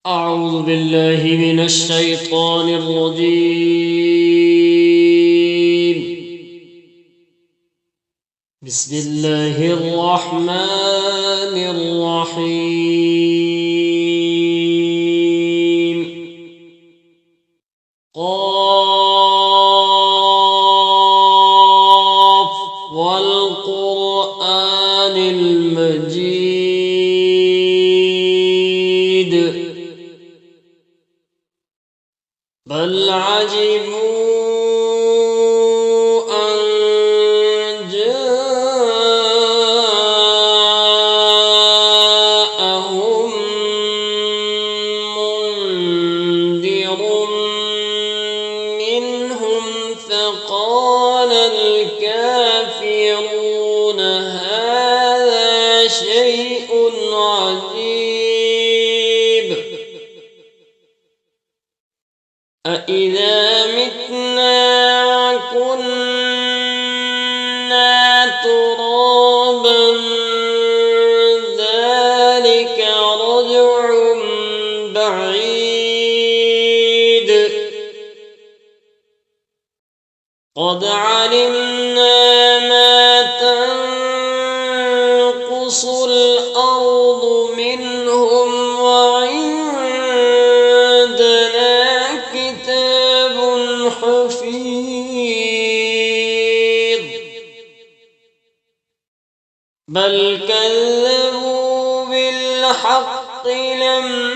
أعوذ بالله من الشيطان الرجيم. بسم الله الرحمن الرحيم. قاف والقرآن المجيد بل عجبوا أن جاءهم منذر منهم فقال الكافرون هذا شيء عجيب أإذا متنا وكنا ترابا ذلك رجع بعيد قد علمنا ما تنقص الأرض منهم حفيظ بل كذبوا بالحق لما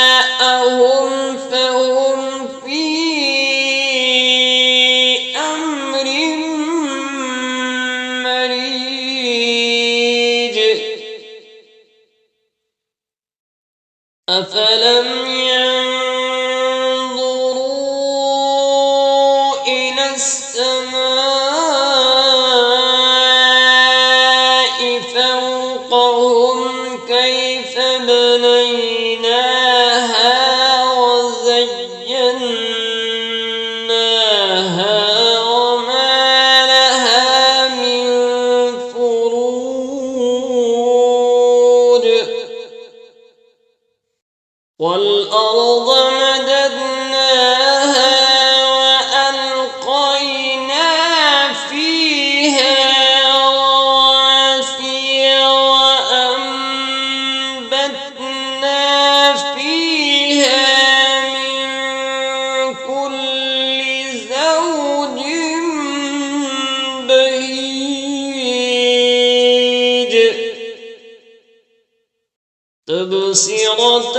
جاءهم فهم في أمر مريج أفلم ينظروا إلى السماء فوقهم كيف بنيناها وزيناها وما لها من فروج والأرض مددناها وألقينا فيها رواسي وأنبتنا فيها من كل زوج بهيج تبصرة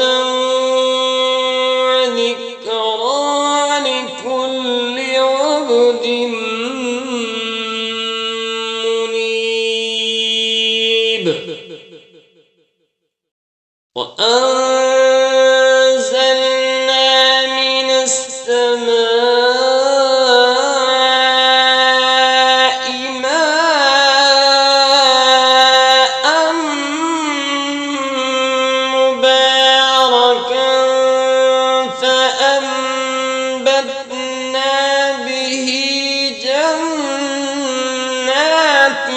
وذكرى لكل عبد منيب وأنزلنا من السماء ماء مباركا فأنبتنا به جنات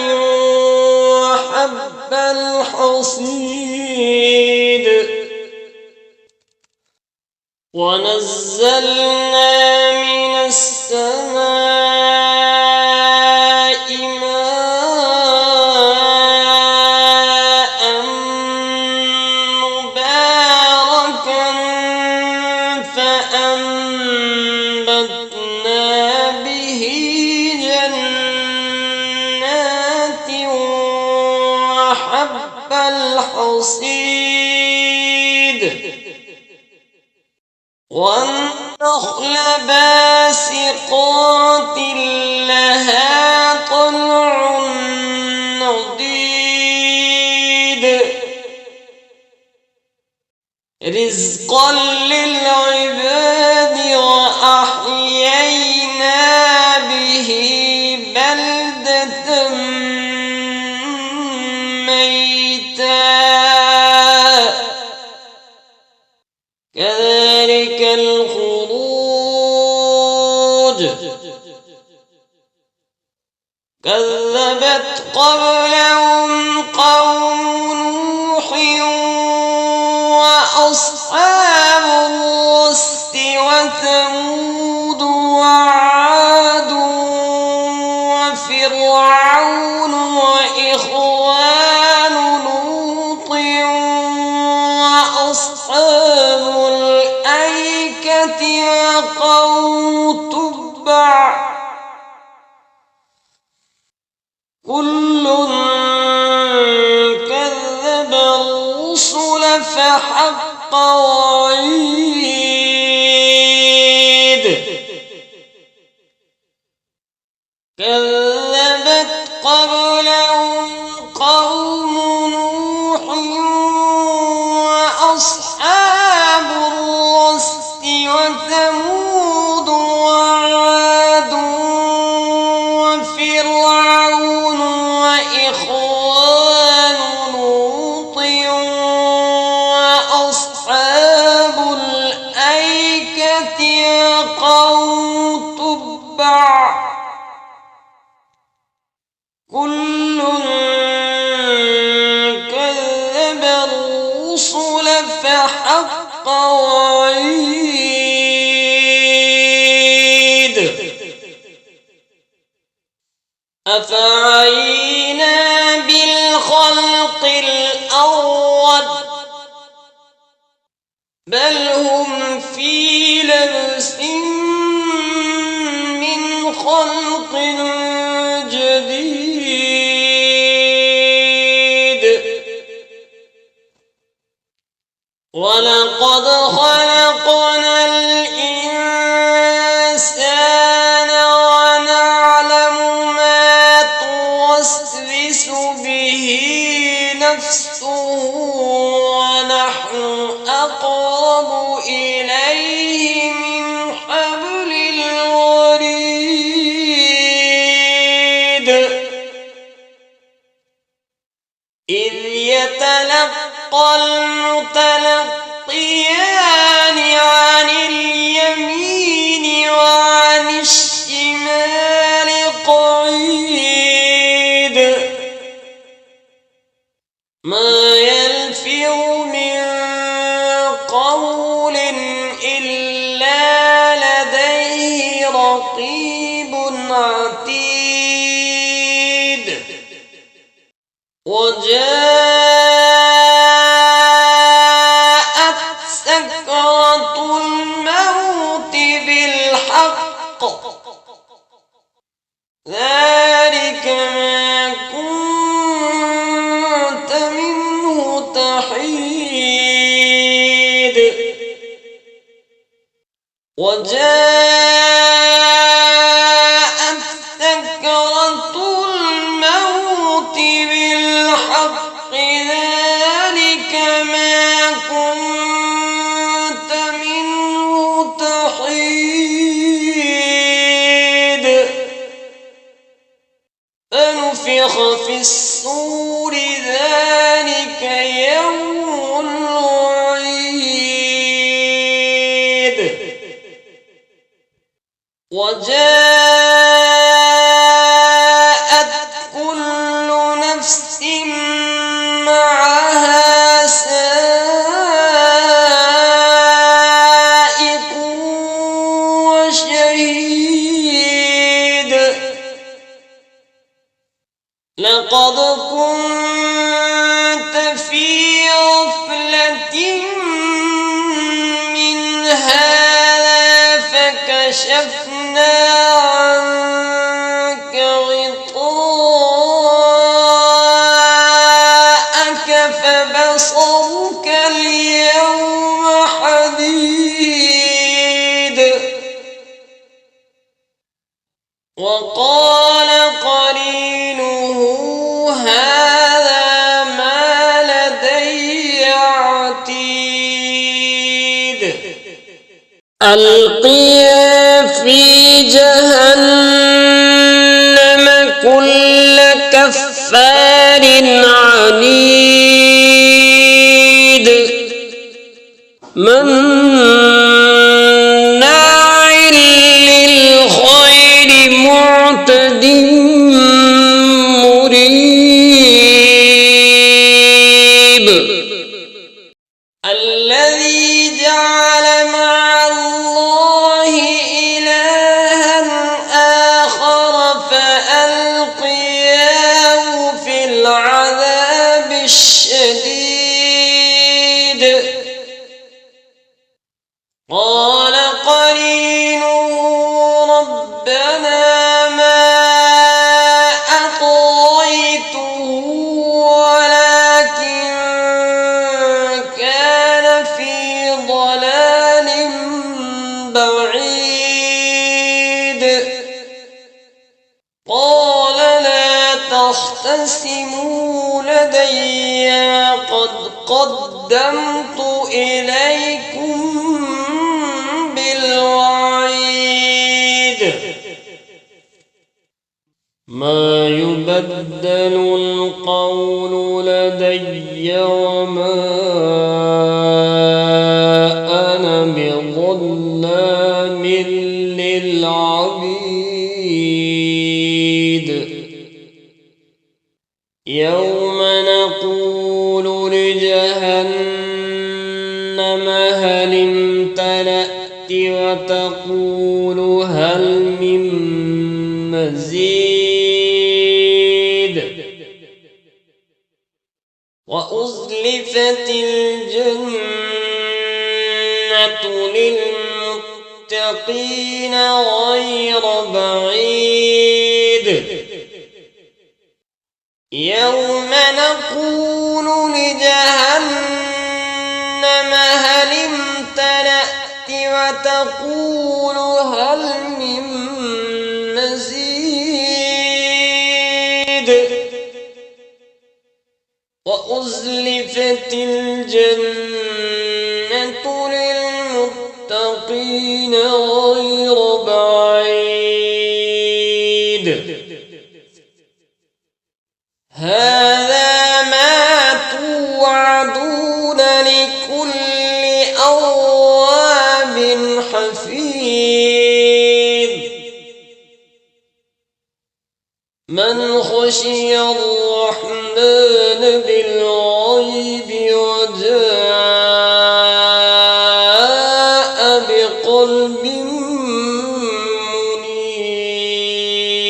وحب الحصيد ونزلنا من السماء ماء مباركا فأنبتنا به جنات وحب الحصيد والنخل باسقات لها طلع نضيد رزقا للعباد وأحيينا به بلدة ميتا كذلك الخروج كذبت قبلهم قوم وإخوان لوط وأصحاب الأيكة وقوم تبع كل كذب الرسل فحق وعيد كذبت قبلهم قوم نوح وأصحاب الرس وثمود وعاد وفرعون وإخوان لوط وأصحاب الأيكة وقوم تبع كل كذب الرسل فحق وعيد أفعينا بالخلق الأول بل هم في لبس من خلق جديد ولقد خلقنا الإنسان ونعلم ما توسوس به نفسه ونحن أقرب إليه من حبل الوريد إذ يتلقى المتلقيان عن اليمين وعن الشمال قعيد ما يلفظ من قول إلا لديه رقيب عتيد وجاءت سكرة الموت بالحق ذلك ما كنت منه تحيد وجاءت سكرة الموت بالحق ذلك ما كنت منه تحيد فنفخ في الصور ذلك يوم الوعيد وجاءت كل نفس معها سائق وشهيد لقد كنت في غفلة من هذا فكشفنا عنك بالعذاب الشديد قال قرينه ربنا ما أطغيته ولكن كان في ضلال بعيد قال لا تختصموا لدي قد قدمت إليكم بالوعيد ما يبدل القول لدي وما أنا بظلام للعبيد يوم نقول لجهنم هل امتلأت وتقول هل من مزيد وأزلفت الجنة للمتقين غير بعيد يوم نقول لجهنم هل امتلأت وتقول هل من مزيد وأزلفت الجنة للمتقين غير بعيد هذا ما توعدون لكل أواب حفيظ من خشي الرحمن بالغيب وجاء بقلب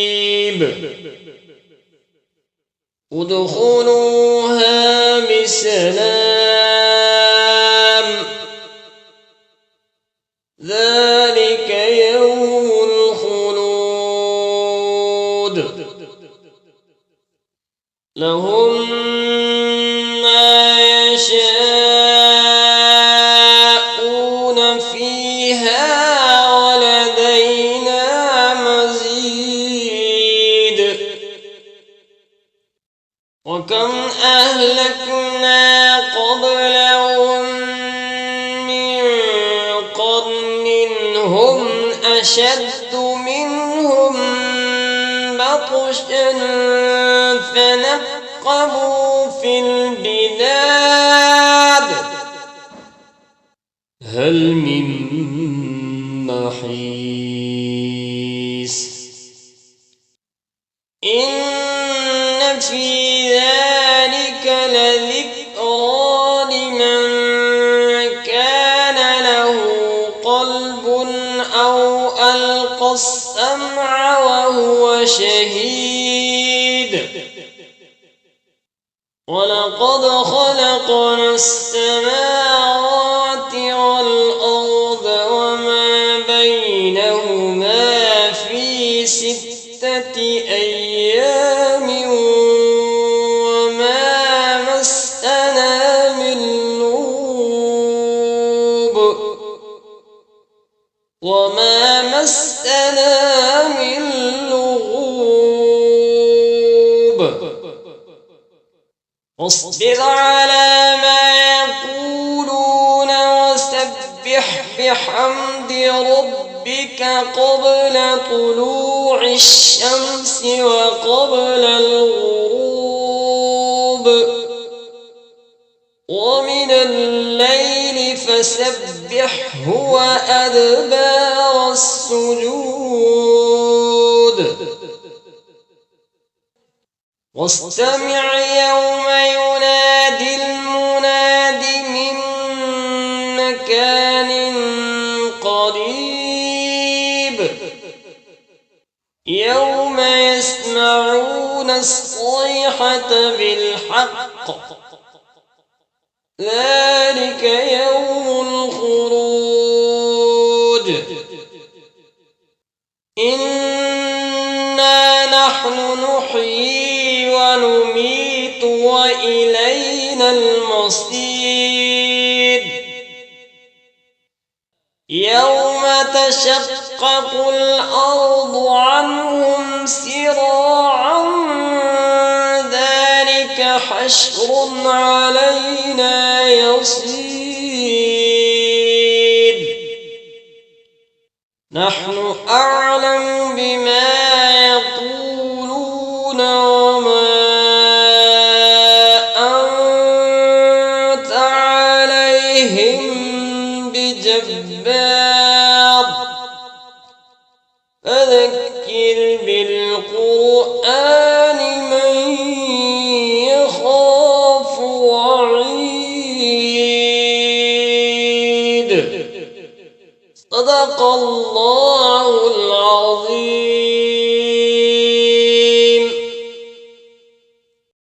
منيب ادخلوها بسلام ذلك يوم الخلود لهم ما يشاءون فيها ولدينا مزيد وكم أهلكنا قبلهم من قرن هم أشد منهم بطشا فنقبوا في البلاد هل من محيص إن في ذلك لذكرى لمن كان له قلب أو ألقى السمع وهو شهيد ولقد خلقنا السماوات والأرض وما بينهما في 6 أيام وما مسنا من لغوب واصبر على ما يقولون وسبح بحمد ربك قبل طلوع الشمس وقبل الغروب ومن الليل فسبحه وأدبار السجود واستمع يوم ينادي المناد من مكان قريب يوم يسمعون الصيحة الصيحة بالحق ذلك يوم الخروج إنا نحن نحيي ونميت وإلينا المصير يوم تشقق الأرض عنهم سراعا ذلك حشر علينا يصير نحن أعلم بما يقولون وما أنت عليهم بجبار فذكر بالقرآن من يخاف وعيد صدق الله العظيم.